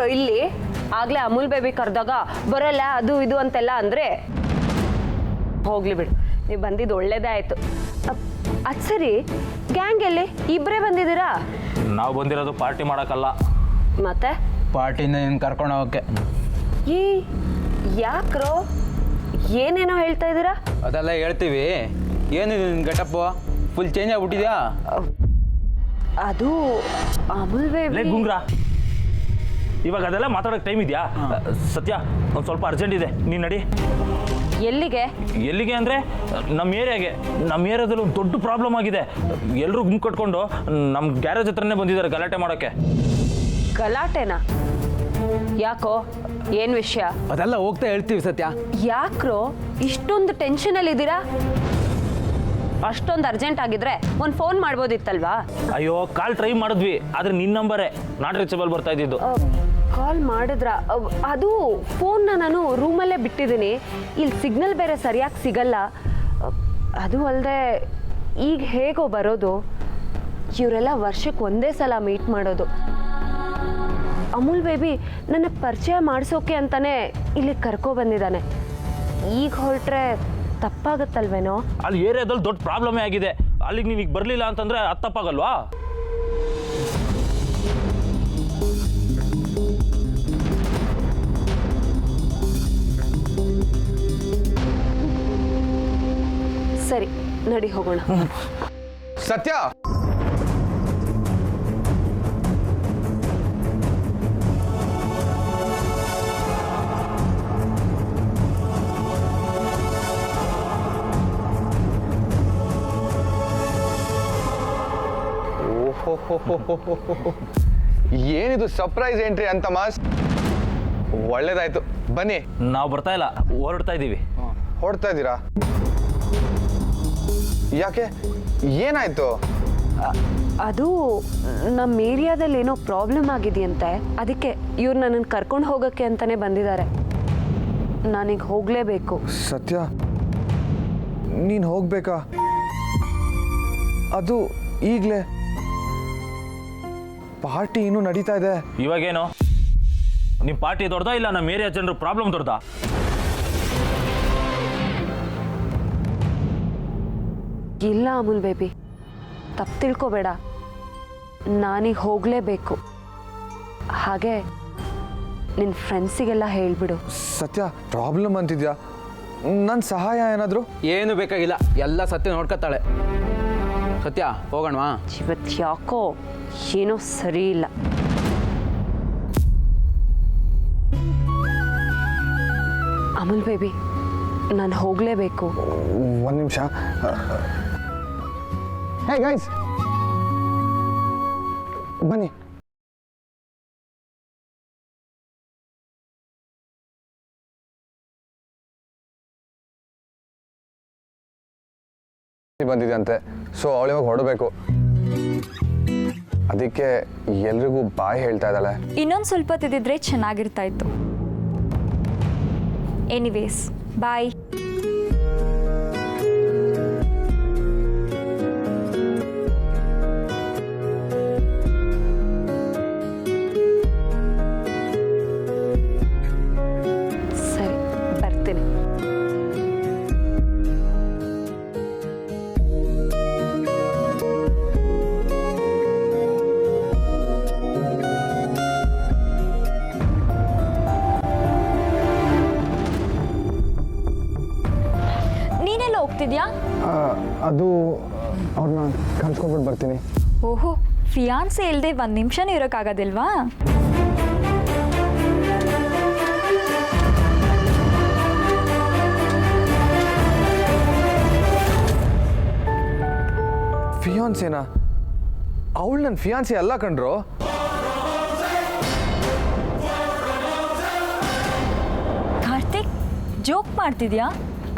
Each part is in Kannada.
ಬ್ರೋ ಇಲ್ಲಿ ಆಗ್ಲೇ ಅಮೂಲ್ ಬೇಬಿ ಕರೆದಾಗ ಬರಲ್ಲ ಅದು ಇದು ಅಂತೆಲ್ಲ ಅಂದ್ರೆ ಹೋಗ್ಲಿ ಬಿಡು, ನೀವು ಬಂದಿದ್ದು ಒಳ್ಳೇದೇ ಆಯ್ತು. ಅದು ಸರಿ, ಗ್ಯಾಂಗ್ ಎಲ್ಲಿ? ಇಬ್ಬರೇ ಬಂದಿದ್ದೀರಾ? ನಾವು ಬಂದಿರೋದು ಪಾರ್ಟಿ ಮಾಡೋಕ್ಕಲ್ಲ. ಮತ್ತೆ ಪಾರ್ಟಿಯಿಂದ ನೀನು ಕರ್ಕೊಂಡು ಹೋಗೋಕ್ಕೆ. ಈ ಯಾಕ್ರೋ ಏನೇನೋ ಹೇಳ್ತಾ ಇದ್ದೀರಾ? ಅದೆಲ್ಲ ಹೇಳ್ತೀವಿ. ಏನಿದೆ ನಿನ್ನ ಗೆಟಪ್ಪು? Full change ಆಗ್ಬಿಟ್ಟಿದ್ಯಾ? ಅದು ಅಮೂಲ್ ಬೇಬಿ. ಗುಂಗ್ರಾ, ಇವಾಗ ಅದೆಲ್ಲ ಮಾತಾಡೋಕ್ಕೆ ಟೈಮ್ ಇದೆಯಾ? ಸತ್ಯ, ಒಂದು ಸ್ವಲ್ಪ ಅರ್ಜೆಂಟ್ ಇದೆ, ನೀನು ನಡಿ. ಎಲ್ಲಿಗೆ? ಎಲ್ಲಿಗೆ ಅಂದರೆ ನಮ್ಮ ಏರಿಯಾದಲ್ಲಿ ಒಂದು ದೊಡ್ಡ ಪ್ರಾಬ್ಲಮ್ ಆಗಿದೆ. ಎಲ್ಲರೂ ಗುಂಪು ಕಟ್ಕೊಂಡು ನಮ್ಮ ಗ್ಯಾರೇಜ್ ಹತ್ರನೇ ಬಂದಿದ್ದಾರೆ ಗಲಾಟೆ ಮಾಡೋಕ್ಕೆ. ಗಲಾಟೆನಾ? ಯಾಕೋ, ಏನು ವಿಷಯ? ಅದೆಲ್ಲ ಹೋಗ್ತಾ ಹೇಳ್ತೀವಿ ಸತ್ಯ. ಯಾಕ್ರೋ ಇಷ್ಟೊಂದು ಟೆನ್ಷನಲ್ಲಿದ್ದೀರಾ? ಅಷ್ಟೊಂದು ಅರ್ಜೆಂಟ್ ಆಗಿದ್ರೆ ಒಂದು ಫೋನ್ ಮಾಡ್ಬೋದಿತ್ತಲ್ವಾ? ಅಯ್ಯೋ, ಕಾಲ್ ಟ್ರೈ ಮಾಡಿದ್ವಿ, ಆದರೆ ನಿನ್ನ ನಂಬರೇ ನಾಟ್ ರೀಚಬಲ್ ಬರ್ತಾ ಇದ್ದಿದ್ದು. ಕಾಲ್ ಮಾಡಿದ್ರ? ಅದು ಫೋನ್ನ ನಾನು ರೂಮಲ್ಲೇ ಬಿಟ್ಟಿದ್ದೀನಿ, ಇಲ್ಲಿ ಸಿಗ್ನಲ್ ಬೇರೆ ಸರಿಯಾಗಿ ಸಿಗಲ್ಲ. ಅದು ಅಲ್ಲದೆ ಈಗ ಹೇಗೋ ಬರೋದು? ಇವರೆಲ್ಲ ವರ್ಷಕ್ಕೆ ಒಂದೇ ಸಲ ಮೀಟ್ ಮಾಡೋದು. ಅಮೂಲ್ ಬೇಬಿ ನನ್ನ ಪರಿಚಯ ಮಾಡಿಸೋಕೆ ಅಂತಾನೆ ಇಲ್ಲಿ ಕರ್ಕೊಬಂದಿದ್ದಾನೆ. ಈಗ ಹೊರಟ್ರೆ ತಪ್ಪಾಗತ್ತಲ್ವೇನೋ? ಅಲ್ಲಿ ಏರಿಯಾದಲ್ಲಿ ದೊಡ್ಡ ಪ್ರಾಬ್ಲಮೇ ಆಗಿದೆ. ಅಲ್ಲಿಗೆ ನೀನು ಈಗ ಬರಲಿಲ್ಲ ಅಂತಂದರೆ ಅದು ತಪ್ಪಾಗಲ್ವಾ? ಸರಿ, ನಡಿ ಹೋಗೋಣ. ಸತ್ಯ, ಏನಿದು ಸರ್ಪ್ರೈಸ್ ಎಂಟ್ರಿ ಅಂತ ಮಾಸ್? ಒಳ್ಳೇದಾಯ್ತು, ಬನ್ನಿ. ನಾವು ಬರ್ತಾ ಇಲ್ಲ, ಹೊರಡ್ತಾ ಇದ್ದೀವಿ. ಹೊರಡ್ತಾ ಇದ್ದೀರಾ? ಯಾಕೆ, ಏನಾಯ್ತು? ಅದು ನಮ್ಮ ಏರಿಯಾದಲ್ಲಿ ಏನೋ ಪ್ರಾಬ್ಲಮ್ ಆಗಿದೆಯಂತೆ, ಅದಕ್ಕೆ ಇವ್ರು ನನ್ನನ್ನು ಕರ್ಕೊಂಡು ಹೋಗೋಕ್ಕೆ ಅಂತಾನೆ ಬಂದಿದ್ದಾರೆ. ನಾನೀಗ ಹೋಗಲೇಬೇಕು. ಸತ್ಯ, ನೀನು ಹೋಗ್ಬೇಕಾ? ಅದು ಈಗಲೇ? ಪಾರ್ಟಿ ಇನ್ನೂ ನಡೀತಾ ಇದೆ. ಇವಾಗೇನು, ನಿಮ್ಮ ಪಾರ್ಟಿ ದೊಡ್ಡದಾ ಇಲ್ಲ ನಮ್ಮ ಏರಿಯಾ ಜನರು ಪ್ರಾಬ್ಲಮ್ ದೊಡ್ಡದಾ? ಇಲ್ಲ ಅಮೂಲ್ ಬೇಬಿ, ತಪ್ಪು ತಿಳ್ಕೊಬೇಡ. ನಾನೀಗ ಹೋಗಲೇಬೇಕು. ಹಾಗೆ ನಿನ್ನ ಫ್ರೆಂಡ್ಸಿಗೆಲ್ಲ ಹೇಳಿಬಿಡು. ಸತ್ಯ, ಪ್ರಾಬ್ಲಮ್ ಅಂತಿದ್ಯಾ? ನನ್ನ ಸಹಾಯ ಏನಾದರೂ? ಏನು ಬೇಕಾಗಿಲ್ಲ, ಎಲ್ಲ ಸತ್ಯ ನೋಡ್ಕೊತಾಳೆ. ಸತ್ಯ, ಹೋಗೋಣವಾ? ಇವತ್ತು ಯಾಕೋ ಏನೋ ಸರಿ ಇಲ್ಲ. ಅಮೂಲ್ ಬೇಬಿ, ನಾನು ಹೋಗಲೇಬೇಕು. ಒಂದು ನಿಮಿಷ. ಹೇ ಗೈಸ್, ಬನ್ನಿ. ಬಂದಿದೆ ಅಂತೆ, ಸೊ ಅವಳಿವಾಗ ಹೊರಡಬೇಕು. ಅದಕ್ಕೆ ಎಲ್ರಿಗೂ ಬಾಯ್ ಹೇಳ್ತಾ ಇದ್ದಾಳೆ. ಇನ್ನೊಂದು ಸ್ವಲ್ಪ ತಿದ್ದಿದ್ರೆ ಚೆನ್ನಾಗಿರ್ತಾ ಇತ್ತು. ಎನಿವೇಸ್, ಬಾಯ್. ಸರಿ, ಬರ್ತೀನಿ. ಹೋಗ್ತಿದ್ಯಾ? ಅದು ಅವ್ರನ್ನ ಕಳ್ಸ್ಕೊಂಡ್ಬಿಟ್ಟು ಬರ್ತೀನಿ. ಓಹೋ, ಫಿಯಾನ್ಸೆ ಇಲ್ಲದೆ ಒಂದು ನಿಮಿಷನೂ ಇರೋಕ್ಕಾಗೋದಿಲ್ವಾ? ಫಿಯಾನ್ಸೇನಾ? ಅವಳು ನನ್ನ ಫಿಯಾನ್ಸಿ ಅಲ್ಲ ಕಣ್ರು. ಕಾರ್ತಿಕ್, ಜೋಕ್ ಮಾಡ್ತಿದ್ಯಾ?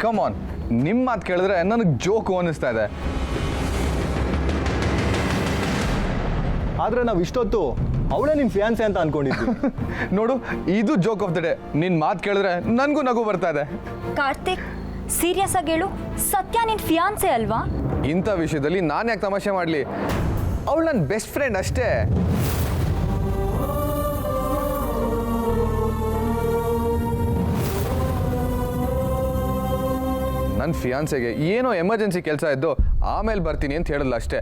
ಕಮ್ ಆನ್, ನಿಮ್ಮ ಮಾತು ಕೇಳಿದ್ರೆ ನನಗೆ ಜೋಕು ಅನ್ನಿಸ್ತಾ ಇದೆ. ಆದರೆ ನಾವು ಇಷ್ಟೊತ್ತು ಅವಳೇ ನಿನ್ನ ಫಿಯಾನ್ಸೆ ಅಂತ ಅನ್ಕೊಂಡಿದ್ವಿ. ನೋಡು, ಇದು ಜೋಕ್ ಆಫ್ ದ ಡೇ. ನಿನ್ನ ಮಾತು ಕೇಳಿದ್ರೆ ನನಗೂ ನಗು ಬರ್ತಾ ಇದೆ. ಕಾರ್ತಿಕ್, ಸೀರಿಯಸ್ ಆಗಿ ಹೇಳು, ಸತ್ಯ ನಿನ್ ಫಿಯಾನ್ಸೆ ಅಲ್ವಾ? ಇಂಥ ವಿಷಯದಲ್ಲಿ ನಾನು ಯಾಕೆ ತಮಾಷೆ ಮಾಡಲಿ? ಅವಳು ನನ್ನ ಬೆಸ್ಟ್ ಫ್ರೆಂಡ್ ಅಷ್ಟೇ. ನನ್ನ ಫಿಯಾನ್ಸೆಗೆ ಏನೋ ಎಮರ್ಜೆನ್ಸಿ ಕೆಲಸ ಇದ್ದು ಆಮೇಲೆ ಬರ್ತೀನಿ ಅಂತ ಹೇಳಿದ್ಲ ಅಷ್ಟೇ.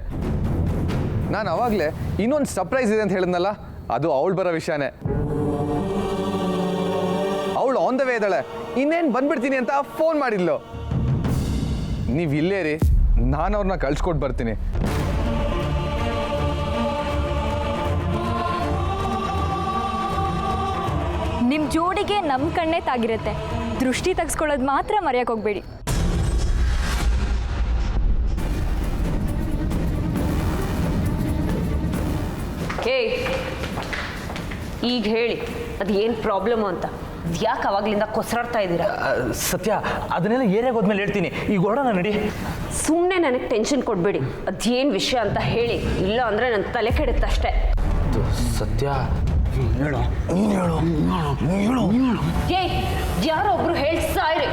ನಾನು ಅವಾಗಲೇ ಇನ್ನೊಂದು ಸರ್ಪ್ರೈಸ್ ಇದೆ ಅಂತ ಹೇಳಿದ್ನಲ್ಲ, ಅದು ಅವಳು ಬರೋ ವಿಷಯನೇ. ಅವಳು ಆನ್ ದ ವೇ ಇದ್ದಾಳೆ, ಇನ್ನೇನು ಬಂದ್ಬಿಡ್ತೀನಿ ಅಂತ ಫೋನ್ ಮಾಡಿದ್ಲು. ನೀವು ಇಲ್ಲೇ ರೀ, ನಾನು ಅವ್ರನ್ನ ಕಳ್ಸ್ಕೊಟ್ಟು ಬರ್ತೀನಿ. ನಿಮ್ಮ ಜೋಡಿಗೆ ನಮ್ಮ ಕಣ್ಣೇ ತಾಗಿರುತ್ತೆ. ದೃಷ್ಟಿ ತೆಗೆಸ್ಕೊಳ್ಳೋದು ಮಾತ್ರ ಮರೆಯೋಕೆ ಹೋಗ್ಬೇಡಿ. ಹೇ, ಈಗ ಹೇಳಿ ಅದು ಏನು ಪ್ರಾಬ್ಲಮ್ಮು ಅಂತ. ಯಾಕೆ ಅವಾಗ್ಲಿಂದ ಕೊಸರಾಡ್ತಾ ಇದ್ದೀರಾ? ಸತ್ಯ, ಅದನ್ನೆಲ್ಲ ಏರಿಯಾಗ ಹೋದ್ಮೇಲೆ ಹೇಳ್ತೀನಿ. ಈಗ ಹೊರಡೋಣ ನಡಿ. ಸುಮ್ಮನೆ ನನಗೆ ಟೆನ್ಷನ್ ಕೊಡಬೇಡಿ. ಅದೇನು ವಿಷಯ ಅಂತ ಹೇಳಿ, ಇಲ್ಲ ಅಂದರೆ ನನ್ನ ತಲೆ ಕೆಡುತ್ತಷ್ಟೇ. ಸತ್ಯ, ಹೇಳು, ನೀನು ಹೇಳು, ಹೇಳು. ಏ, ಯಾರೋ ಒಬ್ರು ಹೇಳಿ ಸಾಯ್ರಿ.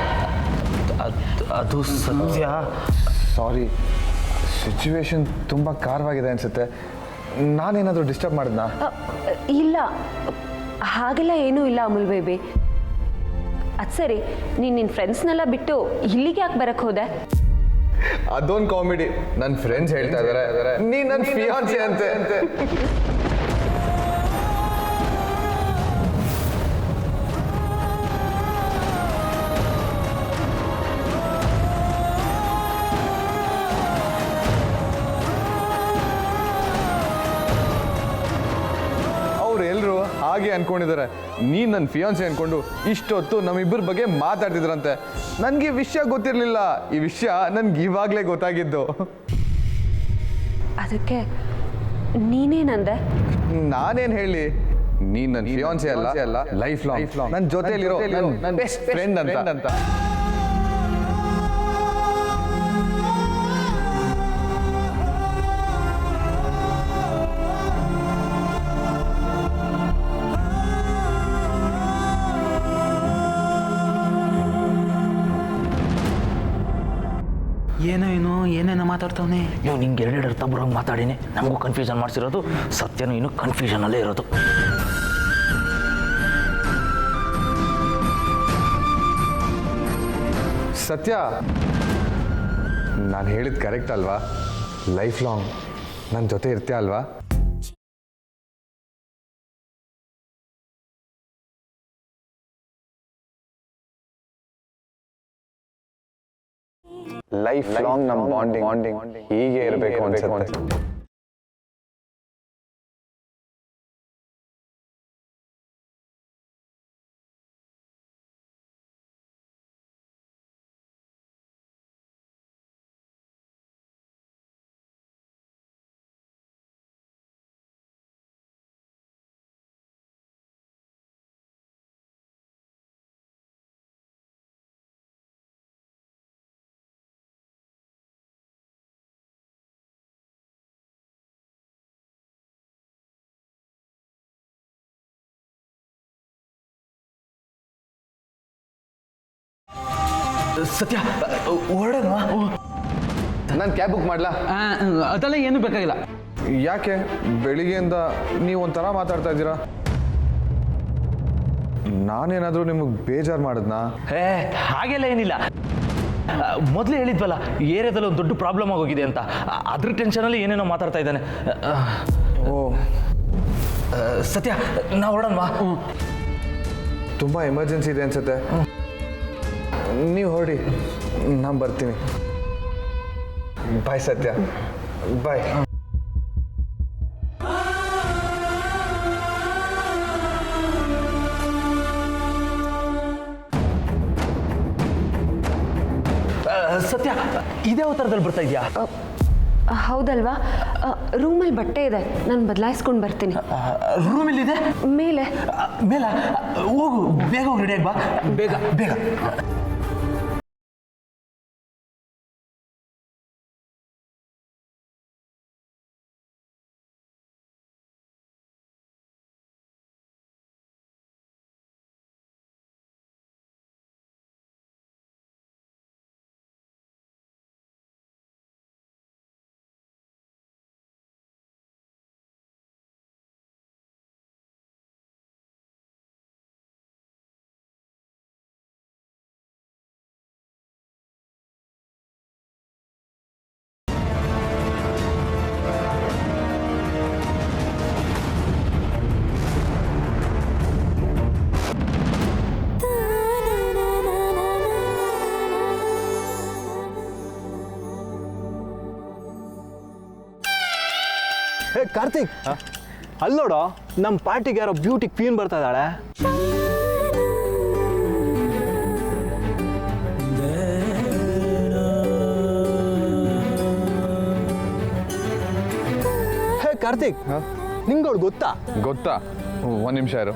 ಅದು ಸತ್ಯ. ಸಾರಿ, ಸಿಚುವೇಶನ್ ತುಂಬ ಕಾರವಾಗಿದೆ ಅನಿಸುತ್ತೆ. ನಾನೇನಾದರೂ ಡಿಸ್ಟರ್ಬ್ ಮಾಡಿದ್ನಾ? ಇಲ್ಲ, ಹಾಗೆಲ್ಲ ಏನೂ ಇಲ್ಲ ಅಮುಲ್ ಬೇಬಿ. ಅದು ಸರಿ, ನೀನು ನಿನ್ನ ಫ್ರೆಂಡ್ಸ್ನೆಲ್ಲ ಬಿಟ್ಟು ಇಲ್ಲಿಗೆ ಯಾಕೆ ಬರಕ್ಕೆ ಹೋದೆ? ಅದೊಂದು ಕಾಮಿಡಿ. ನನ್ನ ಫ್ರೆಂಡ್ಸ್ ಹೇಳ್ತಾ ಇದ್ದಾರೆ ನೀ ನನ್ನ ಫಿಯಾನ್ಸಿ ಅಂತೆ. ಎಲ್ಲರೂ ಹಾಗೆ ಅನ್ಕೊಂಡಿದ್ದಾರೆ. ನೀನು ನನ್ನ ಫಿಯಾನ್ಸಿ ಅನ್ಕೊಂಡು ಇಷ್ಟೊತ್ತು ನಮ್ಮಿಬ್ಬರ ಬಗ್ಗೆ ಮಾತಾಡ್ತಿದ್ರಂತೆ. ನನಗೆ ವಿಷಯ ಗೊತ್ತಿರಲಿಲ್ಲ. ಈ ವಿಷಯ ನನ್ಗೆ ಇವಾಗಲೇ ಗೊತ್ತಾಗಿದ್ದು. ಅದಕ್ಕೆ ನೀನೇನಂದೆ? ನಾನೇನು ಹೇಳಿ, ನೀನು ನನ್ನ ಫಿಯಾನ್ಸಿ ಅಲ್ಲ, ಲೈಫ್ ಲಾಂಗ್ ನನ್ನ ಜೊತೆಲಿರೋ ನನ್ನ ಬೆಸ್ಟ್ ಫ್ರೆಂಡ್ ಅಂತ. ಏನೇನೋ ಮಾತಾಡ್ತಾವನೆ ಇವ್. ನಿಂಗೆ ಎರಡೆರಡು ಅರ್ಥ ಬರೋಂಗೆ ಮಾತಾಡಿನಿ. ನಮಗೂ ಕನ್ಫ್ಯೂಷನ್ ಮಾಡಿಸಿರೋದು. ಸತ್ಯನೂ ಇನ್ನೂ ಕನ್ಫ್ಯೂಷನಲ್ಲೇ ಇರೋದು. ಸತ್ಯ, ನಾನು ಹೇಳಿದ್ದು ಕರೆಕ್ಟ್ ಅಲ್ವಾ? ಲೈಫ್ ಲಾಂಗ್ ನನ್ನ ಜೊತೆ ಇರ್ತೀಯ ಅಲ್ವಾ? ಲೈಫ್ ಲಾಂಗ್ ನಮ್ಮ ಬಾಂಡಿಂಗ್ ಹೀಗೆ ಇರಬೇಕು ಅನ್ಸುತ್ತೆ. ಸತ್ಯ, ಹೊರಡೋಣ. ನಾನು ಕ್ಯಾಬ್ ಬುಕ್ ಮಾಡ್ಲಾ? ಅದೆಲ್ಲ ಏನು ಬೇಕಾಗಿಲ್ಲ. ಯಾಕೆ ಬೆಳಿಗ್ಗೆಯಿಂದ ನೀವು ಒಂಥರ ಮಾತಾಡ್ತಾ ಇದ್ದೀರಾ? ನಾನೇನಾದರೂ ನಿಮಗೆ ಬೇಜಾರು ಮಾಡಿದ್ನಾ? ಹಾಗೆಲ್ಲ ಏನಿಲ್ಲ. ಮೊದಲೇ ಹೇಳಿದ್ವಲ್ಲ, ಏರಿಯಾದಲ್ಲಿ ಒಂದು ದೊಡ್ಡ ಪ್ರಾಬ್ಲಮ್ ಆಗೋಗಿದೆ ಅಂತ. ಅದ್ರ ಟೆನ್ಷನಲ್ಲಿ ಏನೇನೋ ಮಾತಾಡ್ತಾ ಇದ್ದಾನೆ. ಓ ಸತ್ಯ, ನಾವು ಹೊರಡೋಣವಾ? ತುಂಬ ಎಮರ್ಜೆನ್ಸಿ ಇದೆ ಅನ್ಸುತ್ತೆ. ನೀವು ಹೊರಡಿ, ನಾನು ಬರ್ತೀನಿ. ಬಾಯ್ ಸತ್ಯ, ಬಾಯ್. ಸತ್ಯ, ಇದೇ ಅವತಾರದಲ್ಲಿ ಬರ್ತಾ ಇದೆಯಾ? ಹೌದಲ್ವಾ? ರೂಮಲ್ಲಿ ಬಟ್ಟೆ ಇದೆ, ನಾನು ಬದಲಾಯಿಸ್ಕೊಂಡು ಬರ್ತೀನಿ. ರೂಮಲ್ಲಿದೆ ಮೇಲೆ. ಮೇಲ ಹೋಗು, ಬೇಗ ಹೋಗಿ ರೆಡಿ ಆಗಿ ಬಾ. ಬೇಗ ಬೇಗ. ಹೇ ಕಾರ್ತಿಕ್, ಅಲ್ಲಿ ನೋಡೋ ನಮ್ಮ ಪಾರ್ಟಿಗೆ ಯಾರೋ ಬ್ಯೂಟಿ ಕ್ವೀನ್ ಬರ್ತಾ ಇದ್ದಾಳೆ. ಹೇ ಕಾರ್ತಿಕ್, ನಿಂಗೆ ಅವಳು ಗೊತ್ತಾ? ಗೊತ್ತಾ? ಒಂದು ನಿಮಿಷ ಇರು.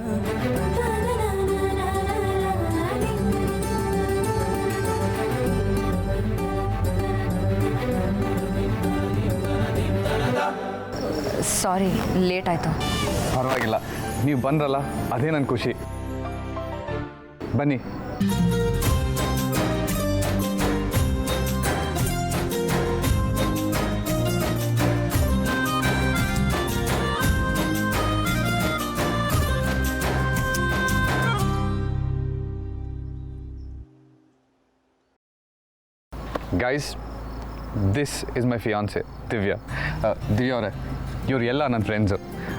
ಸಾರಿ, ಲೇಟ್ ಆಯಿತು. ಪರವಾಗಿಲ್ಲ, ನೀವು ಬಂದ್ರಲ್ಲ ಅದೇ ನನ್ನ ಖುಷಿ. ಬನ್ನಿ. Guys, this is my fiancée Divya. Divya ಅವರೇ, ಇವ್ರು ಎಲ್ಲ ನನ್ನ ಫ್ರೆಂಡ್ಸು.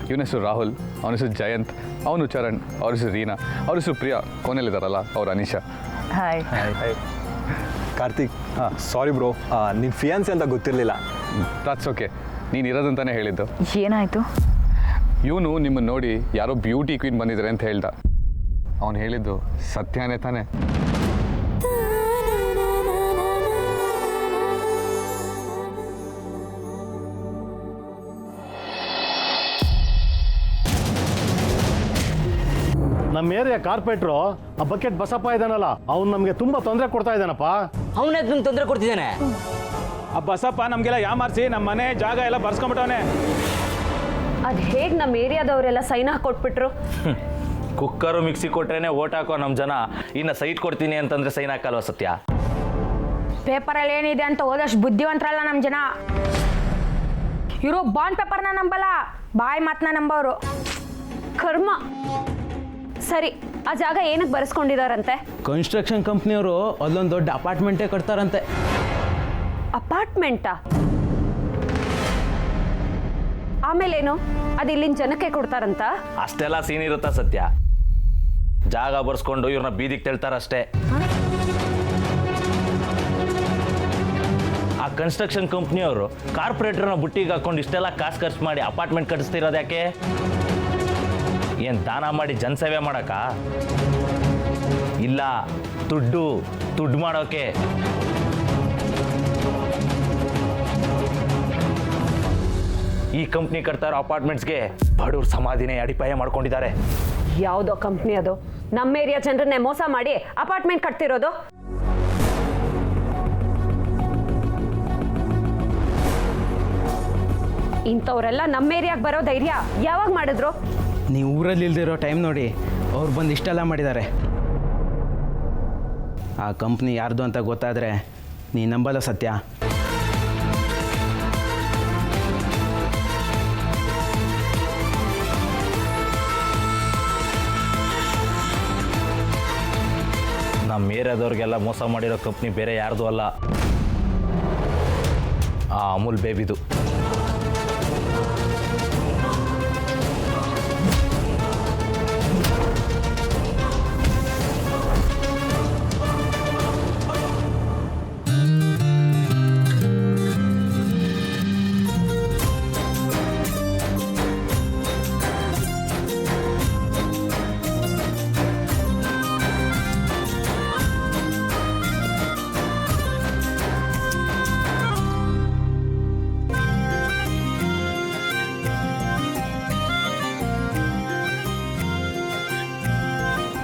ಇವನ ಹೆಸರು ರಾಹುಲ್, ಅವನ ಹೆಸರು ಜಯಂತ್, ಅವನು ಚರಣ್, ಅವ್ರ ಹೆಸರು ರೀನಾ, ಅವ್ರ ಹೆಸರು ಪ್ರಿಯಾ, ಕೊನೆಯಲ್ಲಿದ್ದಾರಲ್ಲ ಅವ್ರು ಅನಿಶಾ. ಹಾಯ್. ಕಾರ್ತಿಕ್, ಸಾರಿ ಬ್ರೋ, ನಿನ್ನ ಫಿಯಾನ್ಸಿ ಅಂತ ಗೊತ್ತಿರಲಿಲ್ಲ. ದಟ್ಸ್ ಓಕೆ, ನೀನು ಇರೋದಂತಾನೆ ಹೇಳಿದ್ದು. ಏನಾಯಿತು? ಇವನು ನಿಮ್ಮನ್ನು ನೋಡಿ ಯಾರೋ ಬ್ಯೂಟಿ ಕ್ವೀನ್ ಬಂದಿದ್ದಾರೆ ಅಂತ ಹೇಳ್ದ. ಅವನು ಹೇಳಿದ್ದು ಸತ್ಯನೇ ತಾನೆ? ನಮ್ಮ ಏರಿಯಾ ಕಾರ್ಪೊರೇಟ್ರು ಆ ಬಕೆಟ್ ಬಸಪ್ಪ ಇದ್ದಾನಲ್ಲ, ಅವ್ನು ನಮಗೆ ತುಂಬ ತೊಂದರೆ ಕೊಡ್ತಾ ಇದ್ದಾನಪ್ಪ. ಅವನೇ ನಿಮ್ಗೆ ತೊಂದರೆ ಕೊಡ್ತಿದ್ದಾನೆ. ಆ ಬಸಪ್ಪ ನಮಗೆಲ್ಲ ಯಾಮಾರಿಸಿ ನಮ್ಮ ಮನೆ ಜಾಗ ಎಲ್ಲ ಬರ್ಸ್ಕೊಂಬಿಟ್ಟವನೆ. ಅದು ಹೇಗೆ ನಮ್ಮ ಏರಿಯಾದವರೆಲ್ಲ ಸೈನ್ ಹಾಕೊಟ್ಬಿಟ್ರು? ಕುಕ್ಕರು ಮಿಕ್ಸಿ ಕೊಟ್ರೇನೆ ಓಟ್ ಹಾಕೋ ನಮ್ಮ ಜನ ಇನ್ನು ಸೈಟ್ ಕೊಡ್ತೀನಿ ಅಂತಂದ್ರೆ ಸೈನ್ ಹಾಕಲ್ವ ಸತ್ಯ? ಪೇಪರಲ್ಲಿ ಏನಿದೆ ಅಂತ ಓದಷ್ಟು ಬುದ್ಧಿವಂತರಲ್ಲ ನಮ್ಮ ಜನ. ಇವರು ಬಾಂಡ್ ಪೇಪರ್ನ ನಂಬಲ್ಲ, ಬಾಯಿ ಮಾತನ್ನ ನಂಬೋರು. ಕರ್ಮ. ಸರಿ, ಆ ಜಾಗ ಏನಕ್ಕೆ ಬರೆಸ್ಕೊಂಡಿದಾರಂತೆ? ಕನ್ಸ್ಟ್ರಕ್ಷನ್ ಕಂಪ್ನಿಯವರು ಅಲ್ಲೊಂದು ದೊಡ್ಡ ಅಪಾರ್ಟ್ಮೆಂಟೇ ಕಟ್ತಾರಂತೆ. ಅಪಾರ್ಟ್ಮೆಂಟಾ? ಆಮೇಲೇನು, ಅದು ಇಲ್ಲಿನ ಜನಕ್ಕೆ ಕೊಡ್ತಾರಂತ? ಅಷ್ಟೆಲ್ಲ ಸೀನ್ ಇರುತ್ತಾ ಸತ್ಯ? ಜಾಗ ಬರ್ಸ್ಕೊಂಡು ಇವ್ರನ್ನ ಬೀದಿಗೆ ತಳ್ತಾರಷ್ಟೇ. ಆ ಕನ್ಸ್ಟ್ರಕ್ಷನ್ ಕಂಪ್ನಿಯವರು ಕಾರ್ಪೊರೇಟರ್ನ ಬುಟ್ಟಿಗೆ ಹಾಕೊಂಡು ಇಷ್ಟೆಲ್ಲ ಕಾಸು ಖರ್ಚು ಮಾಡಿ ಅಪಾರ್ಟ್ಮೆಂಟ್ ಕಟ್ಟಿಸ್ತಿರೋದು ಯಾಕೆ? ಏನು ದಾನ ಮಾಡಿ ಜನಸೇವೆ ಮಾಡಕ್ಕ? ಇಲ್ಲ, ದುಡ್ಡು ಮಾಡೋಕೆ. ಈ ಕಂಪ್ನಿ ಕಟ್ತಾ ಇರೋ ಅಪಾರ್ಟ್ಮೆಂಟ್ಸ್ಗೆ ಬಡವ್ರ ಸಮಾಧಿನೇ ಅಡಿಪಾಯ ಮಾಡ್ಕೊಂಡಿದ್ದಾರೆ. ಯಾವುದೋ ಕಂಪ್ನಿ ಅದು ನಮ್ಮ ಏರಿಯಾ ಜನರನ್ನೇ ಮೋಸ ಮಾಡಿ ಅಪಾರ್ಟ್ಮೆಂಟ್ ಕಟ್ತಿರೋದು? ಇಂಥವರೆಲ್ಲ ನಮ್ಮ ಏರಿಯಾಗೆ ಬರೋ ಧೈರ್ಯ ಯಾವಾಗ ಮಾಡಿದ್ರು? ನೀವು ಊರಲ್ಲಿ ಇಲ್ದಿರೋ ಟೈಮ್ ನೋಡಿ ಅವ್ರು ಬಂದು ಇಷ್ಟೆಲ್ಲ ಮಾಡಿದ್ದಾರೆ. ಆ ಕಂಪ್ನಿ ಯಾರ್ದು ಅಂತ ಗೊತ್ತಾದರೆ ನೀ ನಂಬಲ್ಲ ಸತ್ಯ. ನಮ್ಮ ಏರಿಯಾದವ್ರಿಗೆಲ್ಲ ಮೋಸ ಮಾಡಿರೋ ಕಂಪ್ನಿ ಬೇರೆ ಯಾರ್ದು ಅಲ್ಲ, ಆ ಅಮೂಲ್ ಬೇಬಿದು.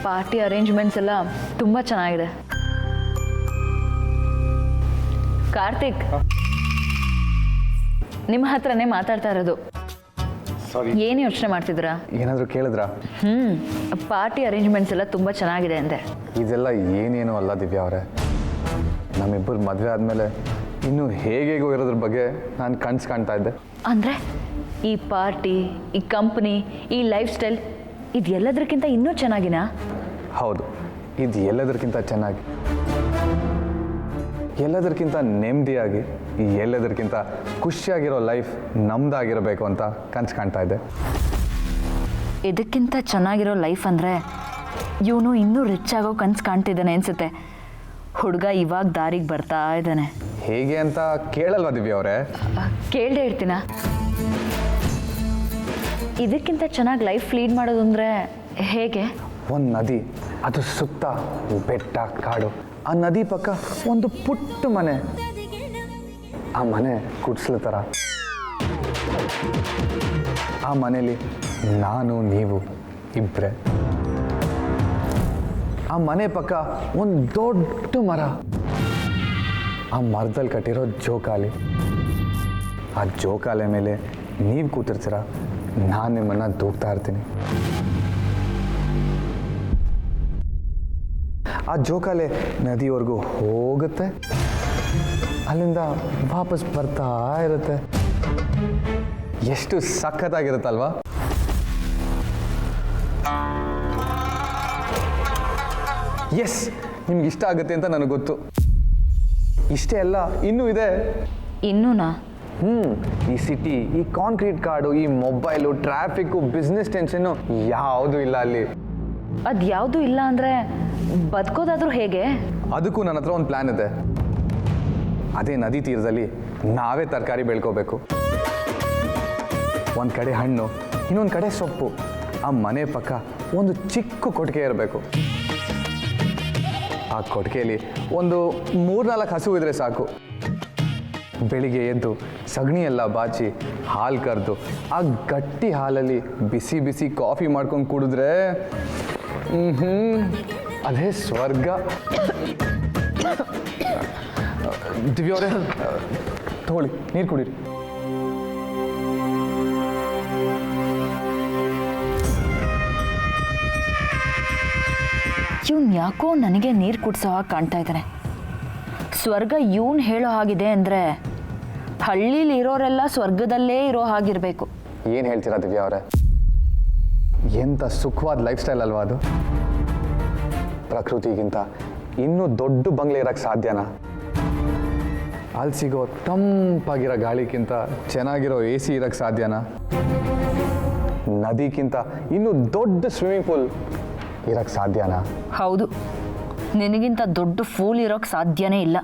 ಪಾರ್ಟಿ ಅರೇಂಜ್ಮೆಂಟ್ಸ್ ಎಲ್ಲ ತುಂಬ ಚೆನ್ನಾಗಿದೆ. ಕಾರ್ತಿಕ್, ನಿಮ್ಮ ಹತ್ರನೇ ಮಾತಾಡ್ತಾ ಇರೋದು. ಏನು ಯೋಚನೆ ಮಾಡ್ತಿದ್ದೀರಾ? ಏನಾದರೂ ಕೇಳಿದ್ರಾ? ಪಾರ್ಟಿ ಅರೇಂಜ್ಮೆಂಟ್ಸ್ ಎಲ್ಲ ತುಂಬ ಚೆನ್ನಾಗಿದೆ ಅಂದೆ. ಇದೆಲ್ಲ ಏನೇನು ಅಲ್ಲ ದಿವ್ಯಾ ಅವರೇ. ನಮ್ಮಿಬ್ಬರು ಮದುವೆ ಆದಮೇಲೆ ಇನ್ನೂ ಹೇಗೇಗೋ ಇರೋದ್ರ ಬಗ್ಗೆ ನಾನು ಕನಸು ಕಾಣ್ತಾ ಇದ್ದೆ. ಅಂದರೆ ಈ ಪಾರ್ಟಿ, ಈ ಕಂಪ್ನಿ, ಈ ಲೈಫ್ ಸ್ಟೈಲ್ ಇದೆಲ್ಲದಕ್ಕಿಂತ ಇನ್ನೂ ಚೆನ್ನಾಗಿನಾ? ಹೌದು, ಇದು ಎಲ್ಲದಕ್ಕಿಂತ ಚೆನ್ನಾಗಿ, ಎಲ್ಲದಕ್ಕಿಂತ ನೆಮ್ಮದಿಯಾಗಿ, ಎಲ್ಲದಕ್ಕಿಂತ ಖುಷಿಯಾಗಿರೋ ಲೈಫ್ ನಮ್ದಾಗಿರಬೇಕು ಅಂತ ಕನಸು ಕಾಣ್ತಾ ಇದ್ದೆ. ಇದಕ್ಕಿಂತ ಚೆನ್ನಾಗಿರೋ ಲೈಫ್ ಅಂದರೆ ಇವನು ಇನ್ನೂ ರಿಚ್ ಆಗೋ ಕನಸು ಕಾಣ್ತಿದ್ದಾನೆ ಅನಿಸುತ್ತೆ. ಹುಡುಗ ಇವಾಗ ದಾರಿಗೆ ಬರ್ತಾ ಇದ್ದಾನೆ. ಹೇಗೆ ಅಂತ ಕೇಳಲ್ವಾ ದಿವ್ಯಾ ಅವರೇ? ಕೇಳದೆ ಇರ್ತೀನ. ಇದಕ್ಕಿಂತ ಚೆನ್ನಾಗಿ ಲೈಫ್ ಲೀಡ್ ಮಾಡೋದು ಅಂದರೆ ಹೇಗೆ? ಒಂದು ನದಿ, ಅದು ಸುತ್ತ ಬೆಟ್ಟ ಕಾಡು, ಆ ನದಿ ಪಕ್ಕ ಒಂದು ಪುಟ್ಟ ಮನೆ, ಆ ಮನೆ ಗುಡಿಸಲು ಥರ. ಆ ಮನೇಲಿ ನಾನು ನೀವು ಇಬ್ಬರೇ. ಆ ಮನೆ ಪಕ್ಕ ಒಂದು ದೊಡ್ಡ ಮರ, ಆ ಮರದಲ್ಲಿ ಕಟ್ಟಿರೋ ಜೋಕಾಲಿ, ಆ ಜೋಕಾಲಿ ಮೇಲೆ ನೀವು ಕೂತಿರ್ತೀರ, ನಾನು ನಿಮ್ಮನ್ನು ದೂಕ್ತಾ ಇರ್ತೀನಿ. ಆ ಜೋಕಾಲಿ ನದಿವರೆಗೂ ಹೋಗುತ್ತೆ, ಅಲ್ಲಿಂದ ವಾಪಸ್ ಬರ್ತಾ ಇರುತ್ತೆ. ಎಷ್ಟು ಸಖತ್ತಾಗಿರುತ್ತಲ್ವಾ? ಎಸ್, ನಿಮ್ಗೆ ಇಷ್ಟ ಆಗುತ್ತೆ ಅಂತ ನನಗೆ ಗೊತ್ತು. ಇಷ್ಟೇ ಅಲ್ಲ, ಇನ್ನೂ ಇದೆ. ಇನ್ನೂನಾ? ಈ ಸಿಟಿ, ಈ ಕಾಂಕ್ರೀಟ್ ಕಾಡು, ಈ ಮೊಬೈಲು, ಟ್ರಾಫಿಕ್ಕು, ಬಿಸ್ನೆಸ್ ಟೆನ್ಷನ್ನು ಯಾವುದೂ ಇಲ್ಲ ಅಲ್ಲಿ. ಅದು ಯಾವುದೂ ಇಲ್ಲ ಅಂದರೆ ಬದುಕೋದಾದ್ರೂ ಹೇಗೆ? ಅದಕ್ಕೂ ನನ್ನ ಹತ್ರ ಒಂದು ಪ್ಲ್ಯಾನ್ ಇದೆ. ಅದೇ ನದಿ ತೀರದಲ್ಲಿ ನಾವೇ ತರಕಾರಿ ಬೆಳ್ಕೋಬೇಕು. ಒಂದು ಕಡೆ ಹಣ್ಣು, ಇನ್ನೊಂದು ಕಡೆ ಸೊಪ್ಪು. ಆ ಮನೆ ಪಕ್ಕ ಒಂದು ಚಿಕ್ಕ ಕೊಟ್ಟಿಗೆ ಇರಬೇಕು. ಆ ಕೊಟ್ಟಿಗೆಯಲ್ಲಿ ಒಂದು 3-4 ಹಸು ಇದ್ರೆ ಸಾಕು. ಬೆಳಿಗ್ಗೆ ಎದ್ದು ಸಗಣಿ ಎಲ್ಲ ಬಾಚಿ ಹಾಲು ಕರೆದು ಆ ಗಟ್ಟಿ ಹಾಲಲ್ಲಿ ಬಿಸಿ ಬಿಸಿ ಕಾಫಿ ಮಾಡ್ಕೊಂಡು ಕುಡಿದ್ರೆ ಅದೇ ಸ್ವರ್ಗ. ದಿವ್ಯವರೇ, ತಗೊಳ್ಳಿ, ನೀರು ಕುಡೀರಿ. ಇವ್ನು ಯಾಕೋ ನನಗೆ ನೀರು ಕುಡಿಸೋ ಹಾಗೆ ಕಾಣ್ತಾ ಇದ್ದಾನೆ. ಸ್ವರ್ಗ ಇವನು ಹೇಳೋ ಹಾಗಿದೆ ಅಂದರೆ ಹಳ್ಳೀಲಿ ಇರೋರೆಲ್ಲ ಸ್ವರ್ಗದಲ್ಲೇ ಇರೋ ಹಾಗಿರಬೇಕು. ಏನು ಹೇಳ್ತೀರಾ ದಿವ್ಯಾ ಅವರೇ? ಎಂಥ ಸುಖವಾದ ಲೈಫ್ ಸ್ಟೈಲ್ ಅಲ್ವಾ ಅದು? ಪ್ರಕೃತಿಗಿಂತ ಇನ್ನೂ ದೊಡ್ಡ ಬಂಗ್ಲೆ ಇರೋಕ್ಕೆ ಸಾಧ್ಯನಾ? ಅಲ್ಲಿ ಸಿಗೋ ತಂಪಾಗಿರೋ ಗಾಳಿಗಿಂತ ಚೆನ್ನಾಗಿರೋ AC ಇರೋಕ್ಕೆ ಸಾಧ್ಯನಾ? ನದಿಗಿಂತ ಇನ್ನೂ ದೊಡ್ಡ ಸ್ವಿಮ್ಮಿಂಗ್ ಪೂಲ್ ಇರೋಕ್ಕೆ ಸಾಧ್ಯನಾ? ಹೌದು, ನಿನಗಿಂತ ದೊಡ್ಡ ಫೂಲ್ ಇರೋಕ್ಕೆ ಸಾಧ್ಯನೇ ಇಲ್ಲ.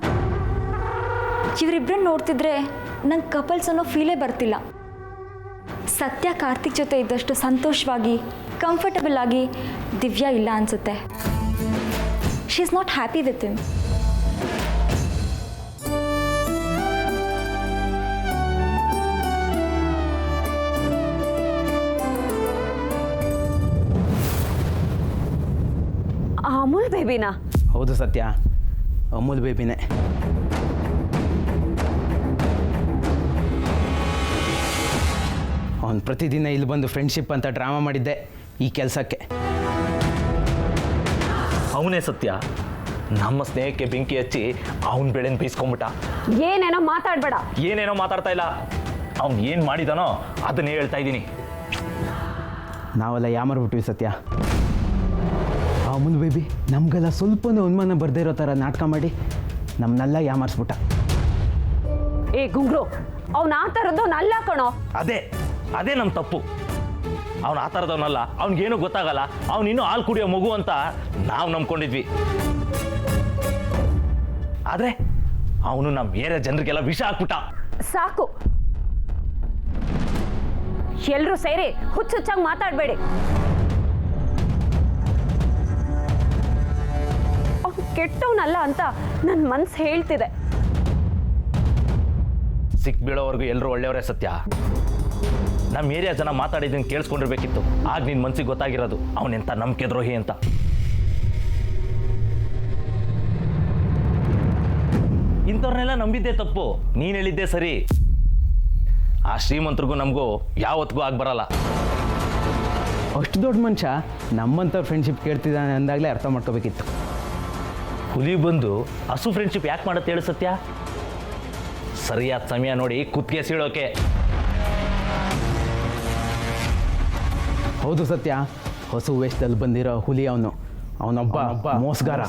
ಇವರಿಬ್ಬರನ್ನ ನೋಡ್ತಿದ್ರೆ ನಂಗೆ ಕಪಲ್ಸ್ ಅನ್ನೋ ಫೀಲೇ ಬರ್ತಿಲ್ಲ. ಸತ್ಯ ಕಾರ್ತಿಕ್ ಜೊತೆ ಇದ್ದಷ್ಟು ಸಂತೋಷವಾಗಿ ಕಂಫರ್ಟಬಲ್ ಆಗಿ ದಿವ್ಯಾ ಇಲ್ಲ ಅನ್ಸುತ್ತೆ. She is not happy with him. Amul ಬೇಬಿನಾ? ಹೌದು ಸತ್ಯ, ಅಮೂಲ್ ಬೇಬಿನೇ. ಅವನು ಪ್ರತಿದಿನ ಇಲ್ಲಿ ಬಂದು ಫ್ರೆಂಡ್ಶಿಪ್ ಅಂತ ಡ್ರಾಮಾ ಮಾಡಿದ್ದೆ ಈ ಕೆಲಸಕ್ಕೆ. ಅವನೇ ಸತ್ಯ. ನಮ್ಮ ಸ್ನೇಹಕ್ಕೆ ಬೆಂಕಿ ಹಚ್ಚಿ ಅವನ ಬೆಳೆನ ಬೀಸ್ಕೊಂಬಿಟ್ಟ. ಏನೇನೋ ಮಾತಾಡಬೇಡ. ಏನೇನೋ ಮಾತಾಡ್ತಾ ಇಲ್ಲ. ಅವ್ನು ಏನು ಮಾಡಿದಾನೋ ಅದನ್ನೇ ಹೇಳ್ತಾ ಇದ್ದೀನಿ. ನಾವೆಲ್ಲ ಯಾಮಾರ್ಬಿಟ್ವಿ ಸತ್ಯ. ಆ ಅಮೂಲ್ ಬೇಬಿ ನಮಗೆಲ್ಲ ಸ್ವಲ್ಪನೂ ಅನುಮಾನ ಬರ್ದೇ ಇರೋ ಥರ ನಾಟಕ ಮಾಡಿ ನಮ್ಮನ್ನೆಲ್ಲ ಯಾಮಾರಿಸ್ಬಿಟ್ಟ. ಏ ಗುಂಗ್ರು, ಅವ್ನು ಆ ಥರದ್ದವನಲ್ಲ ಕಣೋ. ಅದೇ ನಮ್ಮ ತಪ್ಪು. ಅವ್ನು ಆ ಥರದವನಲ್ಲ, ಅವ್ನಿಗೇನು ಗೊತ್ತಾಗಲ್ಲ, ಅವನಿನ್ನೂ ಹಾಲು ಕುಡಿಯೋ ಮಗು ಅಂತ ನಾವು ನಂಬ್ಕೊಂಡಿದ್ವಿ. ಆದರೆ ಅವನು ನಮ್ಮ ಬೇರೆ ಜನರಿಗೆಲ್ಲ ವಿಷ ಹಾಕ್ಬಿಟ್ಟ. ಸಾಕು, ಎಲ್ಲರೂ ಸೇರಿ ಹುಚ್ಚಾಗಿ ಮಾತಾಡಬೇಡಿ. ಅವ್ನು ಕೆಟ್ಟವನಲ್ಲ ಅಂತ ನನ್ನ ಮನಸ್ಸು ಹೇಳ್ತಿದೆ. ಸಿಕ್ಬೀಳೋವರೆಗೂ ಎಲ್ಲರೂ ಒಳ್ಳೆಯವರೇ ಸತ್ಯ. ನಮ್ಮ ಏರಿಯಾ ಜನ ಮಾತಾಡಿದ್ದನ್ನು ಕೇಳಿಸ್ಕೊಂಡಿರ್ಬೇಕಿತ್ತು. ಆಗ ನಿನ್ನ ಮನಸ್ಸಿಗೆ ಗೊತ್ತಾಗಿರೋದು ಅವನೆಂಥ ನಂಬಿಕೆ ದ್ರೋಹಿ ಅಂತ. ಇಂಥವ್ರನ್ನೆಲ್ಲ ನಂಬಿದ್ದೇ ತಪ್ಪು. ನೀನು ಹೇಳಿದ್ದೆ ಸರಿ. ಆ ಶ್ರೀಮಂತರಿಗೂ ನಮಗೂ ಯಾವತ್ತಿಗೂ ಆಗ್ಬರಲ್ಲ. ಅಷ್ಟು ದೊಡ್ಡ ಮನುಷ್ಯ ನಮ್ಮಂಥವ್ರ ಫ್ರೆಂಡ್ಶಿಪ್ ಕೇಳ್ತಿದ್ದಾನೆ ಅಂದಾಗಲೇ ಅರ್ಥ ಮಾಡ್ಕೋಬೇಕಿತ್ತು. ಹುಲಿ ಬಂದು ಹಸು ಫ್ರೆಂಡ್ಶಿಪ್ ಯಾಕೆ ಮಾಡುತ್ತೆ ಹೇಳು ಸತ್ಯ? ಸರಿಯಾದ ಸಮಯ ನೋಡಿ ಕುತ್ತಿಗೆ ಸೀಳೋಕೆ. ಹೌದು ಸತ್ಯ, ಹೊಸ ವೇಷದಲ್ಲಿ ಬಂದಿರೋ ಹುಲಿ ಅವನೊಬ್ಬ ಮೋಸಗಾರ.